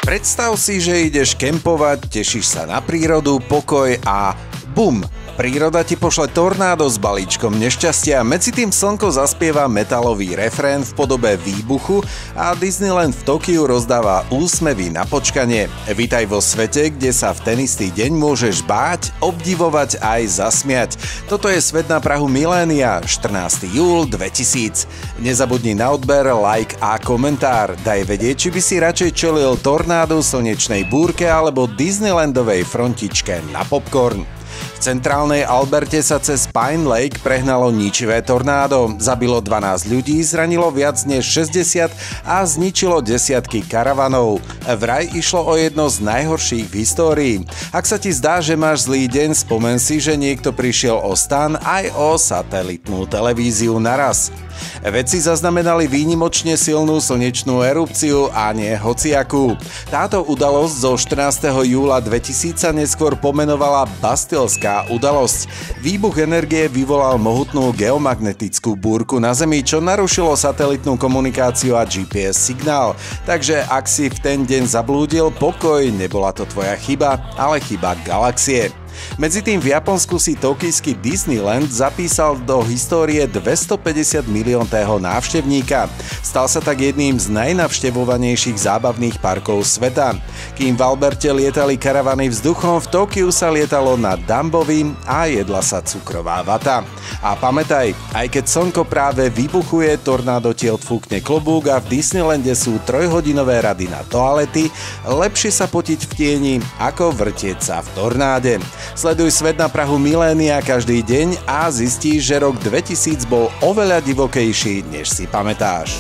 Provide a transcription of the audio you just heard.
Predstav si, že ideš kempovať, tešíš sa na prírodu, pokoj a bum! Príroda ti pošle tornádo s balíčkom nešťastia, medzi tým slnko zaspieva metalový refrén v podobe výbuchu a Disneyland v Tokiu rozdáva úsmevy na počkanie. Vitaj vo svete, kde sa v ten istý deň môžeš báť, obdivovať aj zasmiať. Toto je Svet na prahu milénia, 14. júl 2000. Nezabudni na odber, like a komentár. Daj vedieť, či by si radšej čelil tornádu, slnečnej búrke alebo Disneylandovej frontičke na popcorn. V centrálnej Alberte sa cez Pine Lake prehnalo ničivé tornádo, zabilo 12 ľudí, zranilo viac než 60 a zničilo desiatky karavanov. Vraj išlo o jedno z najhorších v histórii. Ak sa ti zdá, že máš zlý deň, spomen si, že niekto prišiel o stan aj o satelitnú televíziu naraz. Vedci zaznamenali výnimočne silnú slnečnú erupciu a nie hociakú. Táto udalosť zo 14. júla 2000 sa neskôr pomenovala Bastilská udalosť. Výbuch energie vyvolal mohutnú geomagnetickú búrku na Zemi, čo narušilo satelitnú komunikáciu a GPS signál. Takže ak si v ten deň zablúdil, pokoj, nebola to tvoja chyba, ale chyba galaxie. Medzitým v Japonsku si tokijský Disneyland zapísal do histórie 250 milióntého návštevníka. Stal sa tak jedným z najnavštevovanejších zábavných parkov sveta. Kým v Alberte lietali karavany vzduchom, v Tokiu sa lietalo nad Dumbovým a jedla sa cukrová vata. A pamätaj, aj keď slnko práve vybuchuje, tornádo ti odfúkne klobúk a v Disneylande sú 3-hodinové rady na toalety, lepšie sa potiť v tieni, ako vrtieť sa v tornáde. Sleduj Svet na prahu milénia každý deň a zistíš, že rok 2000 bol oveľa divokejší, než si pamätáš.